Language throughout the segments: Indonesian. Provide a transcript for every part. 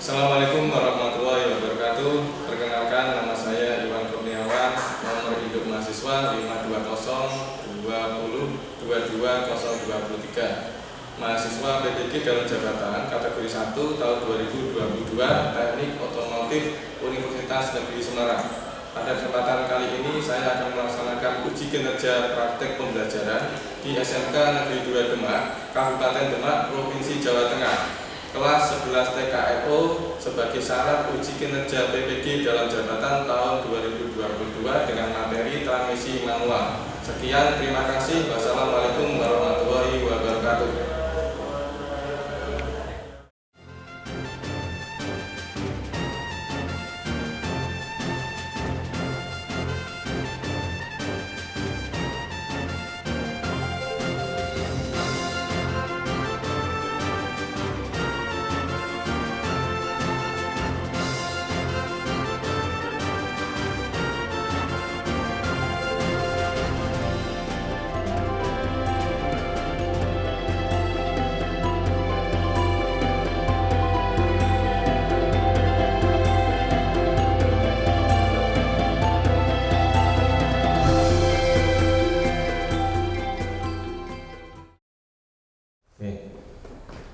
Assalamualaikum warahmatullahi wabarakatuh. Perkenalkan, nama saya Iwan Kurniawan, nomor induk mahasiswa 52020220023. Mahasiswa PPG dalam jabatan kategori 1 tahun 2022 Teknik Otomotif Universitas Negeri Semarang. Pada kesempatan kali ini saya akan melaksanakan uji kinerja praktek pembelajaran di SMK Negeri 2 Demak, Kabupaten Demak, Provinsi Jawa Tengah. Kelas 11 TKRO sebagai syarat uji kinerja PPG dalam jabatan tahun 2022 dengan materi transmisi manual. Sekian, terima kasih. Wassalamualaikum warahmatullahi wabarakatuh.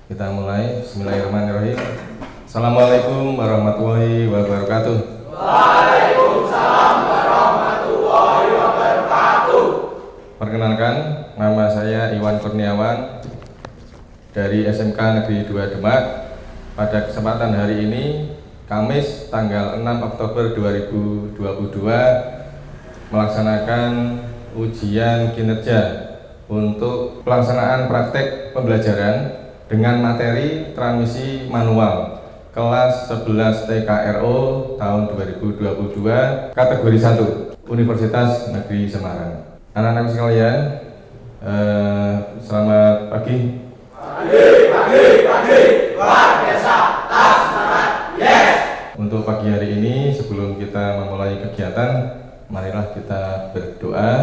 Kita mulai. Bismillahirrahmanirrahim. Assalamualaikum warahmatullahi wabarakatuh. Waalaikumsalam warahmatullahi wabarakatuh. Perkenalkan, nama saya Iwan Kurniawan dari SMK Negeri 2 Demak. Pada kesempatan hari ini, Kamis tanggal 6 Oktober 2022, melaksanakan ujian kinerja untuk pelaksanaan praktek pembelajaran dengan materi transmisi manual kelas 11 TKRO tahun 2022 kategori 1 Universitas Negeri Semarang. Anak-anak sekalian, selamat pagi. Pagi. Luar biasa. Tas semangat. Yes. Untuk pagi hari ini, sebelum kita memulai kegiatan, marilah kita berdoa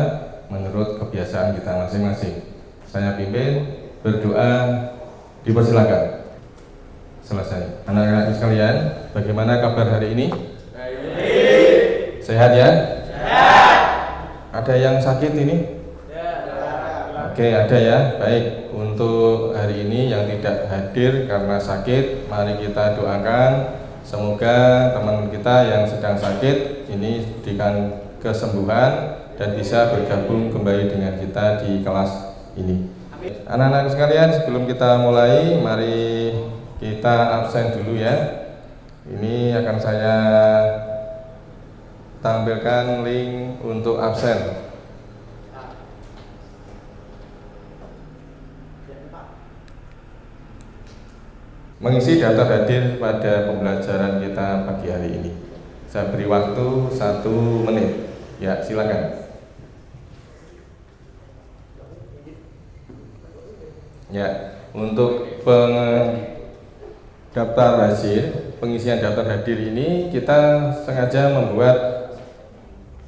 menurut kebiasaan kita masing-masing. Saya pimpin berdoa. Dipersilakan. Selesai. Anak-anak sekalian, bagaimana kabar hari ini? Baik. Sehat ya? Sehat. Ada yang sakit ini? Oke, ada ya. Baik. Untuk hari ini yang tidak hadir karena sakit, mari kita doakan semoga teman kita yang sedang sakit ini diberikan kesembuhan dan bisa bergabung kembali dengan kita di kelas ini. Anak-anak sekalian, sebelum kita mulai, mari kita absen dulu ya. Ini akan saya tampilkan link untuk absen. Mengisi daftar hadir pada pembelajaran kita pagi hari ini. Saya beri waktu 1 menit. Ya, silakan. Ya, untuk daftar hasil, pengisian daftar hadir ini kita sengaja membuat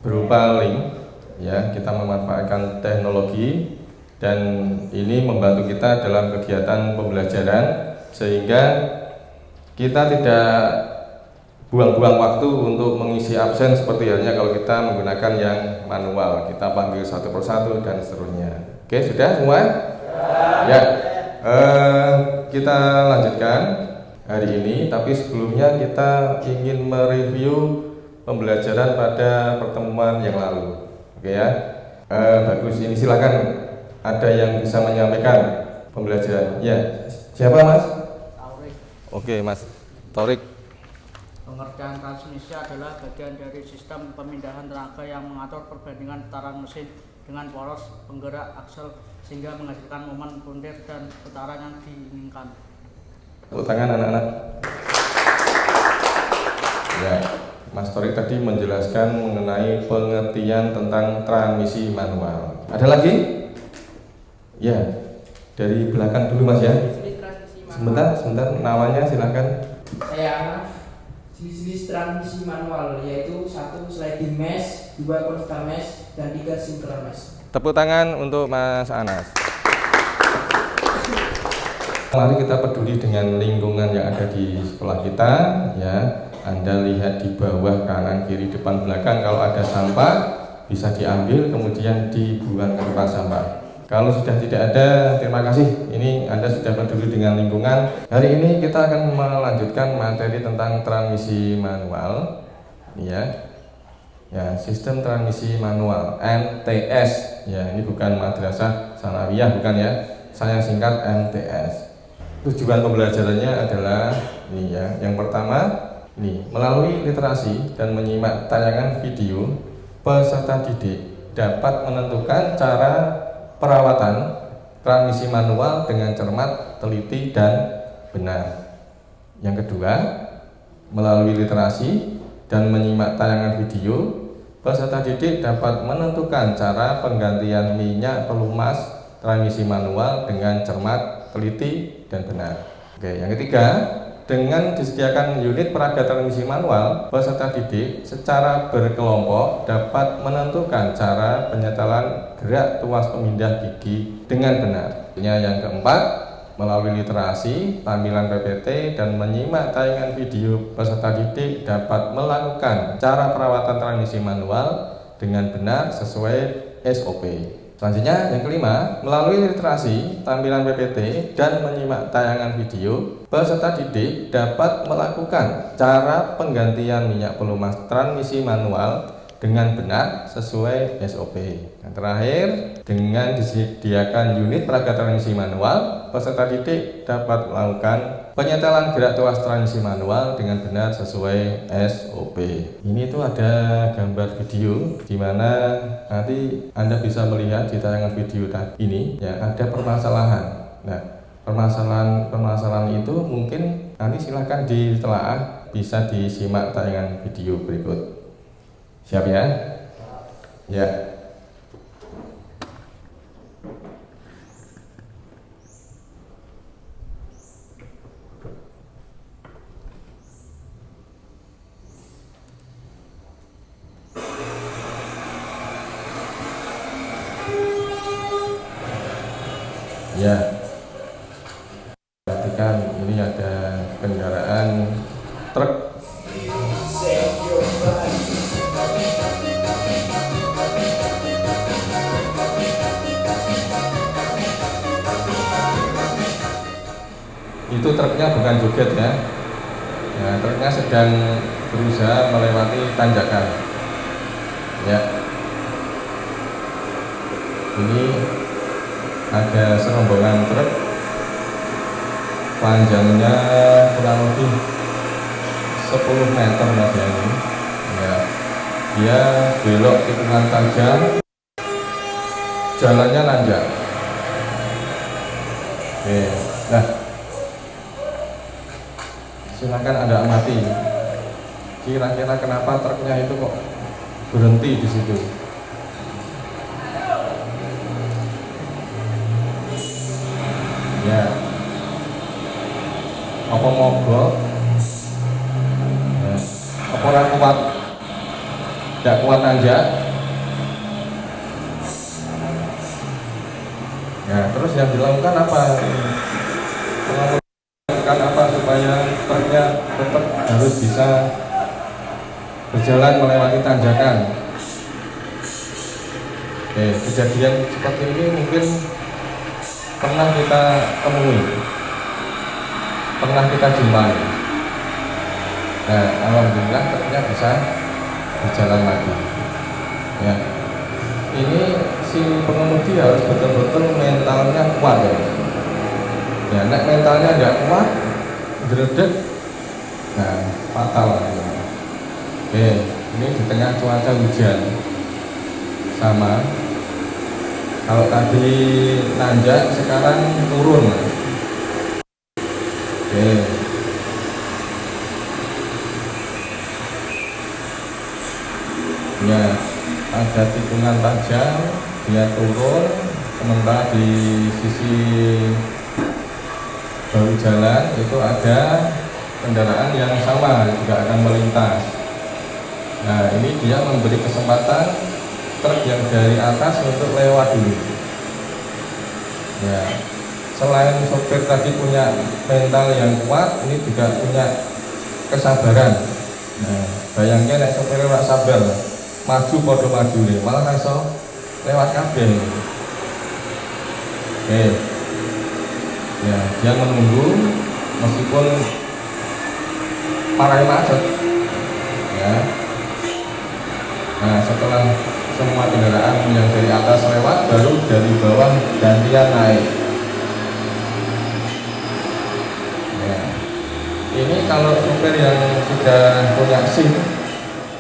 berupa link. Ya, kita memanfaatkan teknologi dan ini membantu kita dalam kegiatan pembelajaran sehingga kita tidak buang-buang waktu untuk mengisi absen seperti halnya kalau kita menggunakan yang manual. Kita panggil satu persatu dan seterusnya. Oke, sudah semua? Ya, kita lanjutkan hari ini, tapi sebelumnya kita ingin mereview pembelajaran pada pertemuan yang lalu. Oke ya, bagus. Ini silakan, ada yang bisa menyampaikan pembelajaran. Ya, siapa Mas? Taurik. Oke Mas Taurik. Pengerjaan transmisi adalah bagian dari sistem pemindahan tenaga yang mengatur perbandingan putaran mesin dengan poros penggerak aksel sehingga menghasilkan momen puntir dan putaran yang diinginkan. Tepuk tangan anak-anak. Ya, Mas Torik tadi menjelaskan mengenai pengertian tentang transmisi manual. Ada lagi? Ya, dari belakang dulu Mas ya. Sebentar, namanya silakan. Saya Anas. Jenis transmisi manual yaitu 1 sliding mesh, 2 constant mesh, dan 3 synchronous mesh. Tepuk tangan untuk Mas Anas. Mari kita peduli dengan lingkungan yang ada di sekolah kita, ya. Anda lihat di bawah, kanan, kiri, depan, belakang, kalau ada sampah bisa diambil kemudian dibuang ke tempat sampah. Kalau sudah tidak ada, terima kasih. Ini Anda sudah peduli dengan lingkungan. Hari ini kita akan melanjutkan materi tentang transmisi manual, ya. Ya, sistem transmisi manual (MTS). Ya, ini bukan madrasah sanawiyah, bukan ya. Saya singkat MTS. Tujuan pembelajarannya adalah ini ya. Yang pertama, ini melalui literasi dan menyimak tayangan video, peserta didik dapat menentukan cara perawatan transmisi manual dengan cermat, teliti, dan benar. Yang kedua, melalui literasi dan menyimak tayangan video, peserta didik dapat menentukan cara penggantian minyak pelumas transmisi manual dengan cermat, teliti, dan benar. Oke, yang ketiga, dengan disediakan unit peraga transmisi manual, peserta didik secara berkelompok dapat menentukan cara penyetelan gerak tuas pemindah gigi dengan benar. Yang keempat, melalui literasi, tampilan PPT, dan menyimak tayangan video, peserta didik dapat melakukan cara perawatan transmisi manual dengan benar sesuai SOP. Selanjutnya, yang kelima, melalui literasi, tampilan PPT, dan menyimak tayangan video, peserta didik dapat melakukan cara penggantian minyak pelumas transmisi manual dengan benar sesuai SOP. Yang terakhir, dengan disediakan unit peraga transmisi manual, peserta didik dapat melakukan penyetelan gerak tuas transmisi manual dengan benar sesuai SOP. Ini tuh ada gambar video di mana nanti Anda bisa melihat di tayangan video ini ya, ada permasalahan. Nah, permasalahan itu mungkin nanti silahkan ditelaah, bisa disimak tayangan video berikut. Siap ya? Ya. Ya. Perhatikan, ini ada kendaraan truk. Itu truknya bukan joget ya. Nah, truknya sedang berusaha melewati tanjakan. Ya. Ini ada serombongan truk, panjangnya kurang lebih 10 meter mas ya ini. Ya. Dia belok tikungan tajam, jalannya nanjak. Oke. Nah, silakan Anda amati. Kira-kira kenapa truknya itu kok berhenti di situ? Ya. Apa mogok? Ya. Apa orang kuat? Tidak kuat nanjak? Ya, terus yang dilakukan apa? Apa supaya truknya tetap harus bisa berjalan melewati tanjakan. Oke, kejadian seperti ini mungkin pernah kita temui, pernah kita jumpai. Nah, alhamdulillah truknya bisa berjalan lagi. Ya, ini si pengemudi harus betul-betul mentalnya kuat ya. Ya, nek mentalnya nggak kuat, dredeg, nah fatal. Oke, ini di tengah cuaca hujan, sama. Kalau tadi nanjak, sekarang turun. Oke. Ya, ada tikungan tajam, dia turun, sementara di sisi bahu jalan itu ada kendaraan yang sama juga akan melintas. Nah, ini dia memberi kesempatan truk yang dari atas untuk lewat dulu. Ya, selain sopir tadi punya mental yang kuat, ini juga punya kesabaran. Nah, bayangkan nek sopir ora sabar, maju podo maju nih, malah iso lewat kabeh. Oke. Ya, dia menunggu meskipun parai macet. Ya. Nah, setelah semua kendaraan yang dari atas lewat, baru dari bawah gantian naik. Ya. Ini kalau supir yang sudah punya SIM,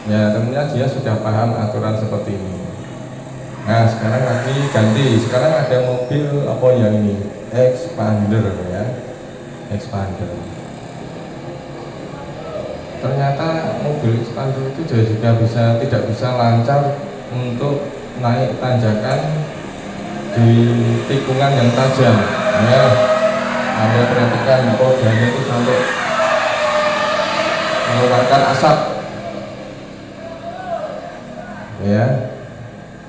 ya tentunya dia sudah paham aturan seperti ini. Nah, sekarang lagi ganti. Sekarang ada mobil apa yang ini? Expander ya. Expander. Ternyata mobil expander itu juga tidak bisa lancar untuk naik tanjakan di tikungan yang tajam. Ya, Anda perhatikan kodanya itu sampai mengeluarkan asap. Ya,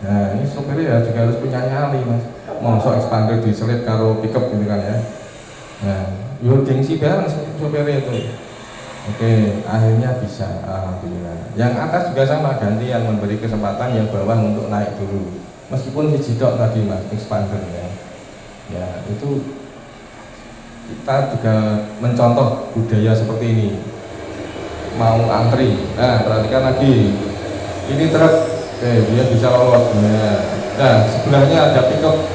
nah ini sopirnya juga harus punya nyali mas. Mosok expander diselip karo pickup gitu kan ya. Nah, yo gengsi banget sopirnya itu. Oke, akhirnya bisa, alhamdulillah. Yang atas juga sama, gantian memberi kesempatan yang bawah untuk naik dulu. Meskipun dicidok tadi mas, expander ya. Ya, itu kita juga mencontoh budaya seperti ini. Mau antri, nah perhatikan lagi. Ini truk, dia bisa lolos. Nah, sebelahnya ada pickup,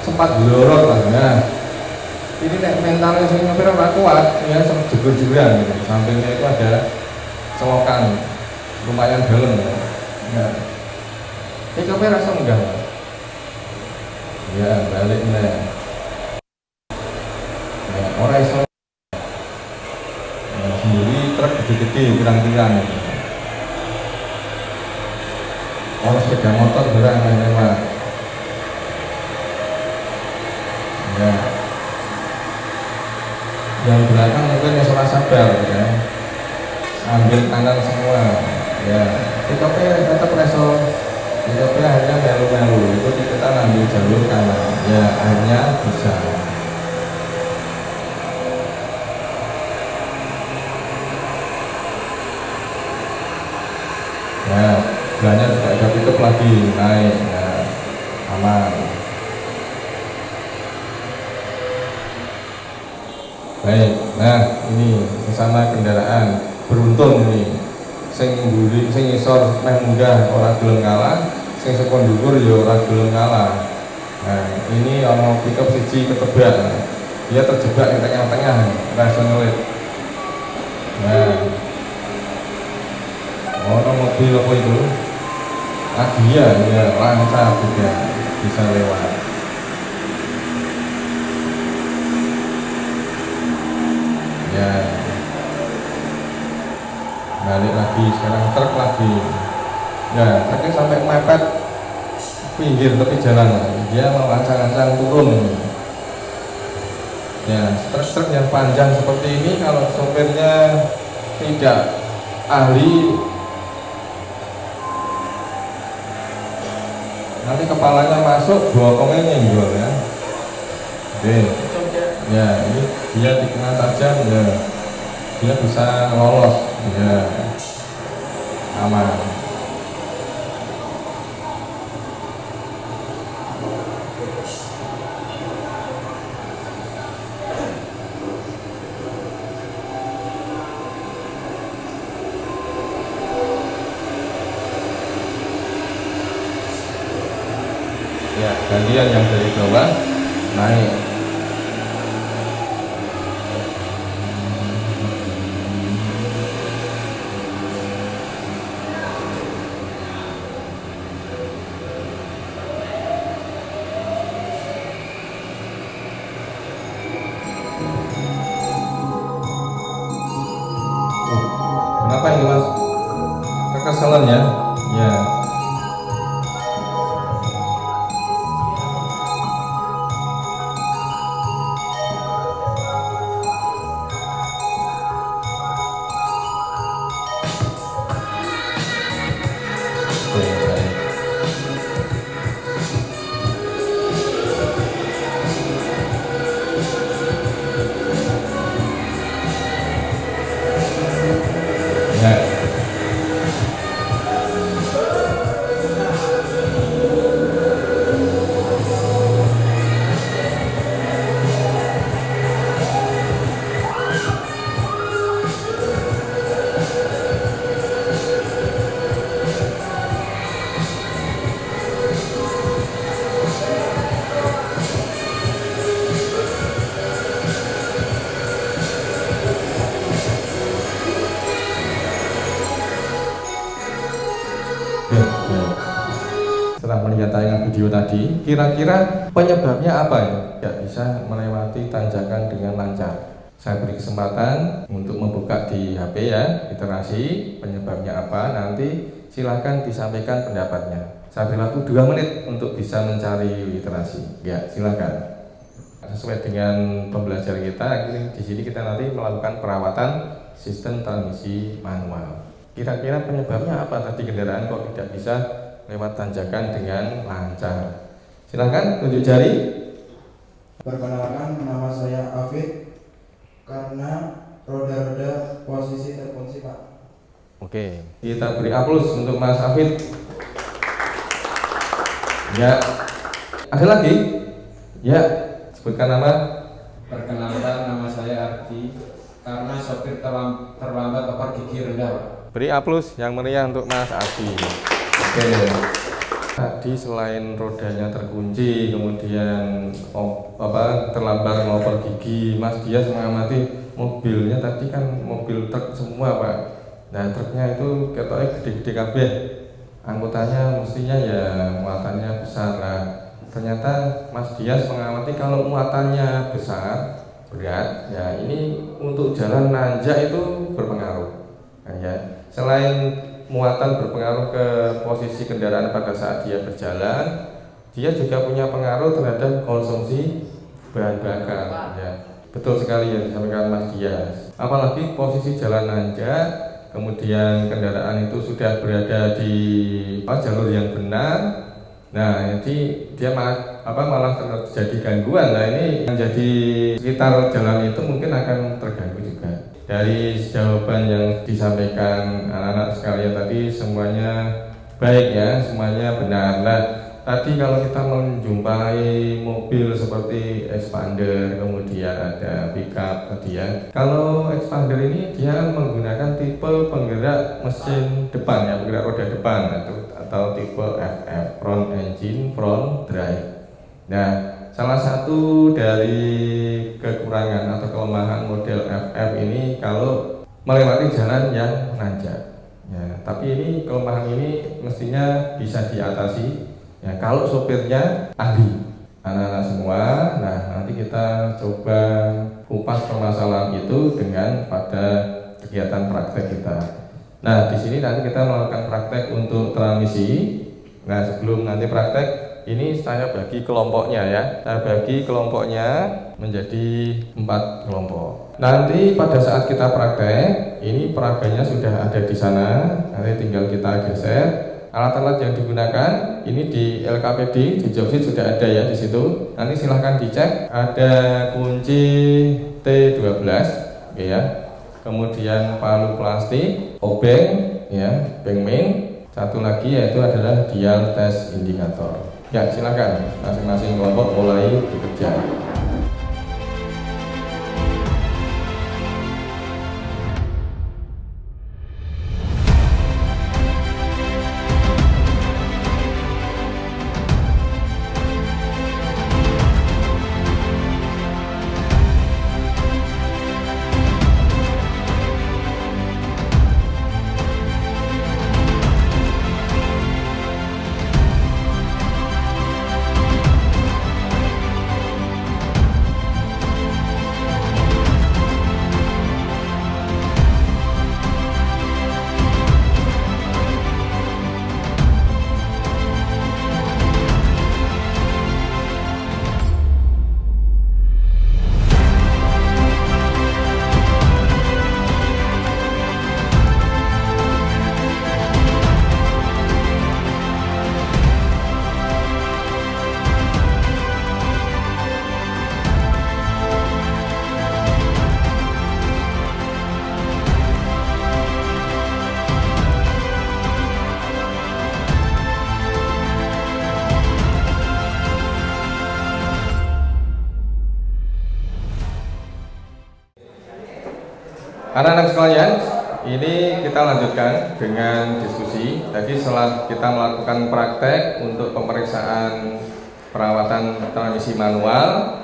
sempat gelorot lah. Nah, ini nek mentalnya sing nyopir ora kuat ya jegur-jeguran gitu. Sampingnya itu ada selokan lumayan dalam ya. Nah, pick-up-nya rasa enggak. Ya, balik nih. Ya, ora iso. Ya, sendiri truk gede-gede pirang-pirang gitu. Orang sepeda motor barang lewat. Ya. Yang belakang mungkin salah sabar ya, ambil kanan semua ya, pick-up-nya tetap reso, pick-up-nya akhirnya melu-melu, itu kita ambil jalur kanan ya, akhirnya bisa. Ya, belakangnya juga ada pick-up lagi naik ya, aman. Baik, nah ini sesama kendaraan beruntung ini, sing mburi, sing isor meh munggah ora gelem kalah, sing sekon dhuwur ya ora gelem kalah. Nah, ini ono pickup siji ketebak, dia terjebak di tengah-tengah, rasa ngelit. Nah, ono mobil apa itu? Dia ya lancar juga bisa lewat. Ya, balik lagi, sekarang truk lagi. Ya, truknya sampai mepet pinggir tepi jalan, dia mau ancang-ancang turun. Ya, truk-truk yang panjang seperti ini kalau sopirnya tidak ahli, nanti kepalanya masuk, bokongnya nyenggol ya. Oke. Ya, ini dia tikungan tajam ya, dia bisa lolos ya, aman. Ya, gantian yang dari bawah naik. Kenapa ini mas? Kekesalan ya? Ya. melihat tayangan video tadi, kira-kira penyebabnya apa ya? Tidak bisa melewati tanjakan dengan lancar. Saya beri kesempatan untuk membuka di HP ya, literasi, penyebabnya apa, nanti silahkan disampaikan pendapatnya. Saya beri waktu 2 menit untuk bisa mencari literasi. Ya, silahkan. Sesuai dengan pembelajaran kita, di sini kita nanti melakukan perawatan sistem transmisi manual. Kira-kira penyebabnya apa tadi kendaraan kok tidak bisa lewat tanjakan dengan lancar? Silahkan tunjuk jari. Perkenalkan, nama saya Afid. Karena roda-roda posisi terkunci, Pak. Oke, kita beri aplaus untuk Mas Afid. Ya, ada lagi? Ya, sebutkan nama. Perkenalkan, nama saya Ardi. Karena sopir terlambat oper gigi rendah, Pak. Beri aplaus yang meriah untuk Mas Ardi. Oke. Tadi selain rodanya terkunci, kemudian terlambat ngoper gigi, Mas Dias mengamati mobilnya tadi kan mobil truk semua, Pak. Nah, truknya itu ketoknya gede-gede kabeh. Angkutannya mestinya ya muatannya besar lah. Ternyata Mas Dias mengamati kalau muatannya besar, berat, ya ini untuk jalan nanjak itu berpengaruh. Nah, ya, selain muatan berpengaruh ke posisi kendaraan pada saat dia berjalan, dia juga punya pengaruh terhadap konsumsi bahan bakar. Ya, betul sekali yang disampaikan Mas Dias. Apalagi posisi jalan nanjak, kemudian kendaraan itu sudah berada di jalur yang benar. Nah, jadi dia malah terjadi gangguan. Nah, ini menjadi sekitar jalan itu mungkin akan terganggu juga. Dari jawaban yang disampaikan anak-anak sekalian tadi semuanya baik ya, semuanya benar. Nah, tadi kalau kita menjumpai mobil seperti expander, kemudian ada pickup tadi ya. Kalau expander ini dia menggunakan tipe penggerak mesin depan ya, penggerak roda depan atau tipe FF, front engine front drive. Nah, salah satu dari kekurangan atau kelemahan model FF ini kalau melewati jalan yang nanjak. Ya, tapi ini kelemahan ini mestinya bisa diatasi. Ya, kalau sopirnya ahli, anak-anak semua. Nah, nanti kita coba kupas permasalahan itu dengan pada kegiatan praktek kita. Nah, di sini nanti kita melakukan praktek untuk transmisi. Nah, sebelum nanti praktek, ini saya bagi kelompoknya ya. Saya bagi kelompoknya menjadi 4 kelompok. Nanti pada saat kita praktek, ini peraganya sudah ada di sana. Nanti tinggal kita geser. Alat-alat yang digunakan ini di LKPD, di jobsit sudah ada ya di situ. Nanti silahkan dicek. Ada kunci T12 ya. Kemudian palu plastik, obeng ya, beng main. Satu lagi yaitu adalah dial tes indikator. Ya, silakan masing-masing kelompok mulai bekerja. Anak-anak sekalian, ini kita lanjutkan dengan diskusi. Tadi setelah kita melakukan praktek untuk pemeriksaan perawatan transmisi manual,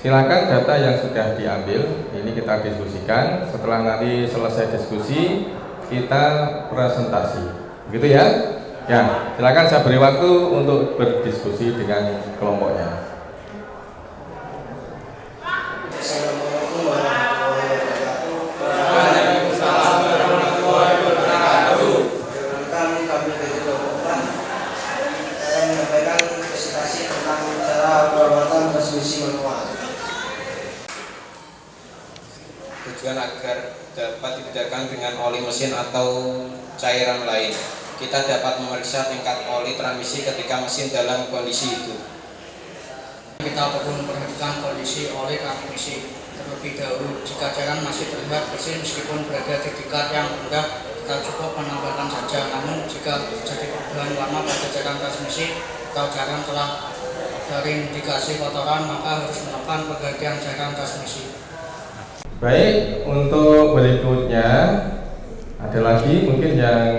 silakan data yang sudah diambil ini kita diskusikan. Setelah nanti selesai diskusi, kita presentasi. Begitu ya? Ya, silakan saya beri waktu untuk berdiskusi dengan kelompoknya. Assalamualaikum warahmatullahi wabarakatuh. Waalaikumsalam warahmatullahi wabarakatuh. Perkenalkan, kami dari kelompok 4 akan menyampaikan presentasi tentang cara perawatan transmisi manual. Tujuan agar dapat dibedakan dengan oli mesin atau cairan lain. Kita dapat memeriksa tingkat oli transmisi ketika mesin dalam kondisi hidup. Kita perlu memperhatikan kondisi oli transmisi terlebih dahulu. Jika cairan masih terlihat bersih meskipun berada di tingkat yang rendah, kita cukup menambahkan saja. Namun jika terjadi perubahan warna pada cairan transmisi atau cairan telah dari indikasi kotoran, maka harus melakukan penggantian cairan transmisi. Baik, untuk berikutnya ada lagi mungkin yang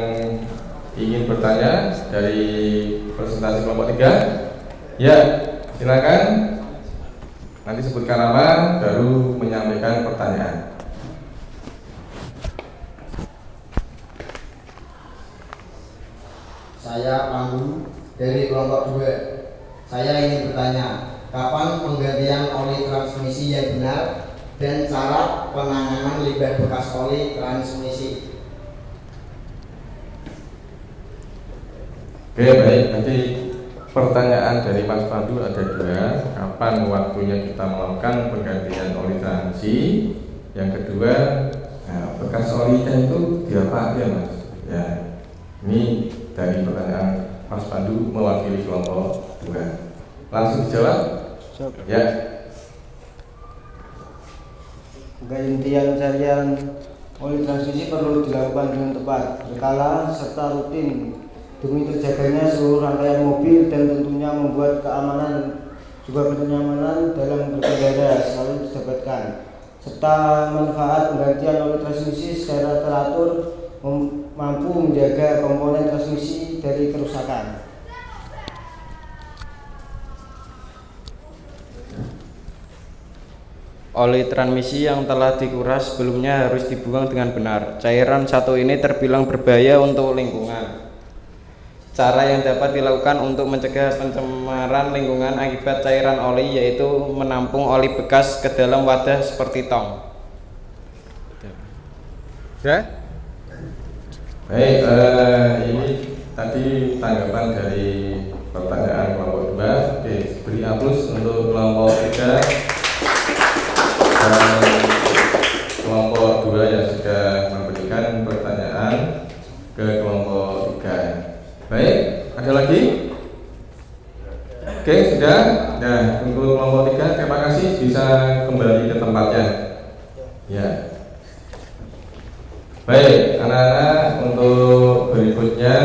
ingin bertanya dari presentasi kelompok 3. Ya, silakan. Nanti sebutkan nama, baru menyampaikan pertanyaan. Saya Pandu dari kelompok 2. Saya ingin bertanya, kapan penggantian oli transmisi yang benar dan cara penanganan limbah bekas oli transmisi? Oke, baik. Nanti pertanyaan dari Mas Pandu ada 2. Kapan waktunya kita melakukan penggantian oli transmisi? Yang kedua, bekas oli itu diapa ya, Mas? Ya, ini dari pertanyaan Mas Pandu mewakili kelompok 2. Langsung dijawab? Ya. Penggantian cairan oli transmisi perlu dilakukan dengan tepat, berkala, serta rutin demi terjaganya seluruh rangkaian mobil dan tentunya membuat keamanan juga kenyamanan dalam berkendara selalu didapatkan, serta manfaat penggantian oli transmisi secara teratur mampu menjaga komponen transmisi dari kerusakan. Oli transmisi yang telah dikuras sebelumnya harus dibuang dengan benar. Cairan satu ini terbilang berbahaya untuk lingkungan. Cara yang dapat dilakukan untuk mencegah pencemaran lingkungan akibat cairan oli yaitu menampung oli bekas ke dalam wadah seperti tong. Ya? Baik, ini tadi tanggapan dari pertanyaan kelompok 2. Oke, beri aplaus untuk kelompok 3 dan kelompok 2 yang sudah memberikan pertanyaan ke kelompok 3. Baik, ada lagi? Oke, sudah. Nah, untuk kelompok 3 terima kasih bisa kembali ke tempatnya. Ya. Baik, anak-anak, untuk berikutnya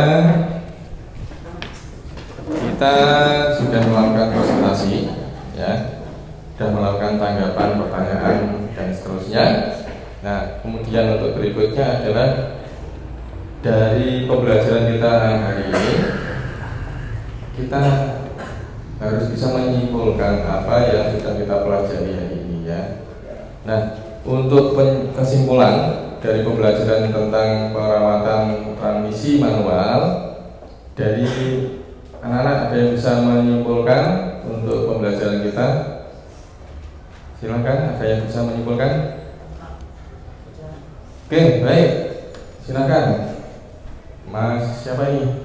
kita sudah melakukan presentasi, ya, sudah melakukan tanggapan, pertanyaan, dan seterusnya. Nah, kemudian untuk berikutnya adalah dari pembelajaran kita hari ini, kita harus bisa menyimpulkan apa yang sudah kita pelajari hari ini, ya. Nah, untuk kesimpulan dari pembelajaran tentang perawatan transmisi manual, dari anak-anak ada yang bisa menyimpulkan untuk pembelajaran kita? Silakan, ada yang bisa menyimpulkan? Oke, baik, silakan. Mas, siapa ini?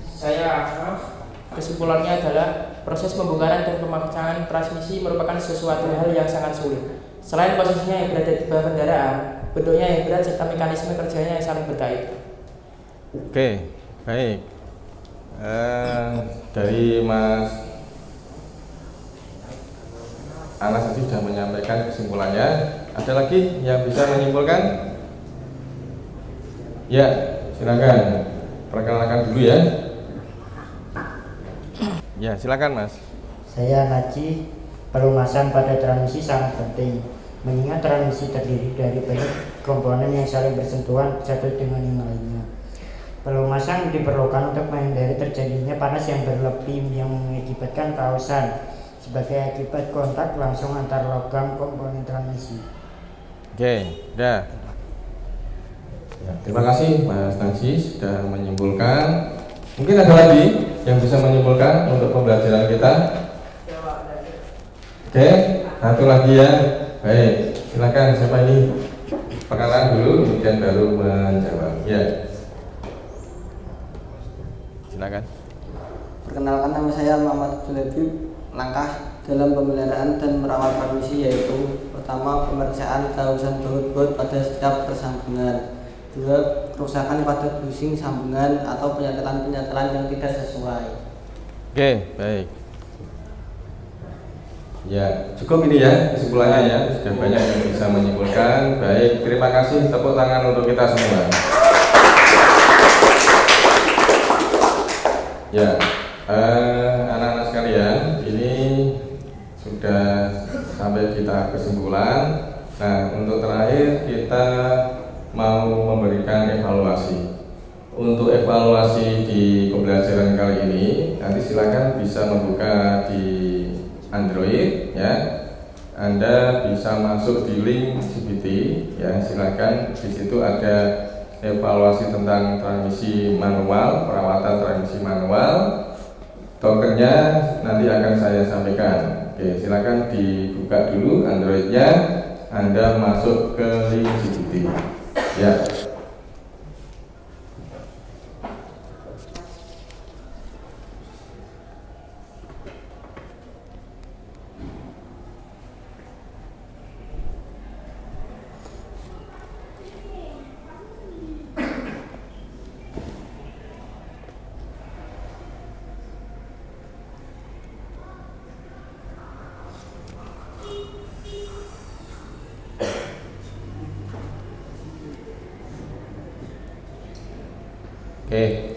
Saya Ashraf. Kesimpulannya adalah proses pembongkaran dan pemasangan transmisi merupakan sesuatu hal yang sangat sulit. Selain posisinya yang berada di bawah kendaraan, bentuknya yang berat serta mekanisme kerjanya yang saling berkait. Oke, baik. Dari Mas Anas tadi sudah menyampaikan kesimpulannya. Ada lagi yang bisa menyimpulkan? Ya, silakan. Perkenalkan dulu ya. Ya, silakan Mas. Saya Naji. Pelumasan pada transmisi sangat penting, mengingat transmisi terdiri dari banyak komponen yang saling bersentuhan satu dengan yang lainnya. Pelumasan diperlukan untuk menghindari terjadinya panas yang berlebih yang mengakibatkan kausan sebagai akibat kontak langsung antar logam komponen transmisi. Oke, dah. Ya, terima kasih Mas Najis sudah menyimpulkan. Mungkin ada lagi yang bisa menyimpulkan untuk pembelajaran kita. Oke, satu lagi ya. Baik, silakan siapa ini? Perkenalan dulu, kemudian baru menjawab. Ya, silakan. Perkenalkan, nama saya Muhammad Abdul Habib. Langkah dalam pemeliharaan dan merawat transmisi yaitu: pertama, pemeriksaan kehausan baut-baut pada setiap persambungan. 2. Kerusakan pada bushing sambungan atau penyetelan-penyetelan yang tidak sesuai. Oke, baik. Ya, cukup ini ya kesimpulannya ya. Sudah banyak yang bisa menyimpulkan. Baik, terima kasih. Tepuk tangan untuk kita semua. Ya, anak-anak sekalian, ini sudah sampai kita kesimpulan. Nah, untuk terakhir kita mau memberikan evaluasi. Untuk evaluasi di pembelajaran kali ini, nanti silakan bisa membuka di Android ya. Anda bisa masuk di link CPT ya, silakan. Di situ ada evaluasi tentang transmisi manual, perawatan transmisi manual. Tokennya nanti akan saya sampaikan. Oke, silakan dibuka dulu Androidnya. Anda masuk ke link CPT. Ya. Oke,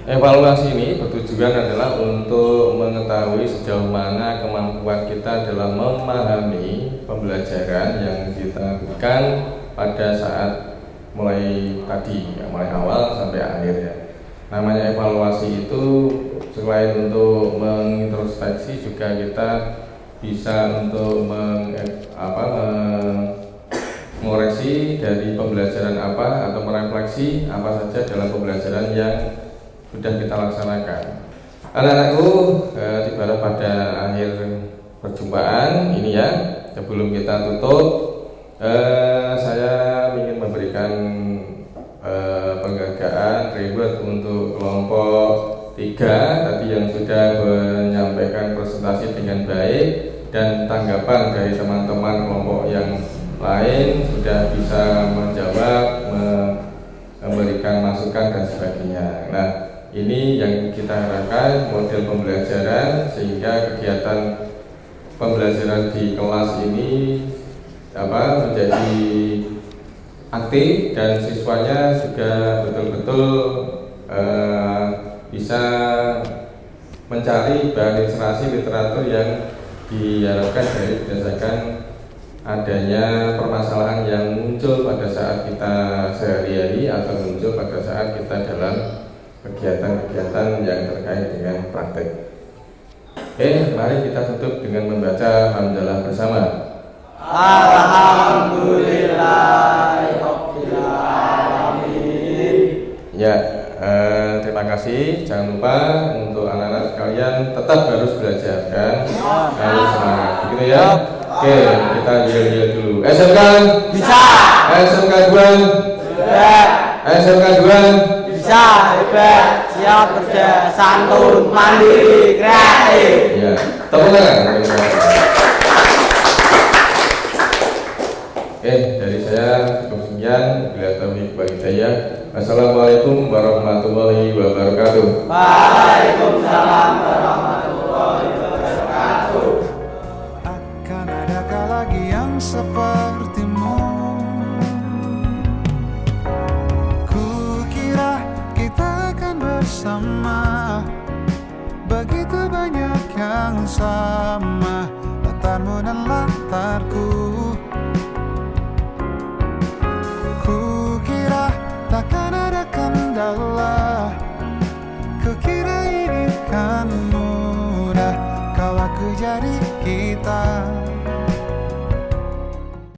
evaluasi ini bertujuan adalah untuk mengetahui sejauh mana kemampuan kita dalam memahami pembelajaran yang kita lakukan pada saat mulai tadi, ya, mulai awal sampai akhir ya. Namanya evaluasi itu selain untuk mengintrospeksi juga kita bisa untuk mengoreksi dari pembelajaran apa atau merefleksi apa saja dalam pembelajaran yang sudah kita laksanakan. Anak-anakku, tibalah pada akhir perjumpaan ini ya. Sebelum kita tutup, saya ingin memberikan penghargaan reward untuk kelompok 3 tadi yang sudah menyampaikan presentasi dengan baik, dan tanggapan dari teman-teman kelompok yang lain sudah bisa menjawab, memberikan masukan dan sebagainya. Nah, ini yang kita harapkan model pembelajaran sehingga kegiatan pembelajaran di kelas ini menjadi aktif dan siswanya juga betul-betul bisa mencari bahan inspirasi literatur yang diharapkan dari berdasarkan adanya permasalahan yang muncul pada saat kita sehari-hari atau muncul pada saat kita dalam kegiatan-kegiatan yang terkait dengan praktek. Oke, mari kita tutup dengan membaca hamdalah bersama. Alhamdulillahirobbilalamin. Ya, terima kasih. Jangan lupa untuk anak-anak sekalian tetap harus belajar kan, harus semangat, begitu ya. Oke, kita yel-yel dulu. SMK Bisa. SMK 2 Hebat. SMK 2 Bisa. Hebat. Siap kerja. Santun. Mandiri. Kreatif. Ya, tepuk tangan. Oke, dari saya cukup sekian. Bila taufik wal hidayah. Assalamualaikum warahmatullahi wabarakatuh. Waalaikumsalam warahmatullahi wabarakatuh. Akan adakah lagi yang sepertimu? Kukira kita akan bersama. Begitu banyak yang sama, latarmu dan latarku. Kukira takkan ada kendala. Kukira ini kan mudah, kau aku jadi kita.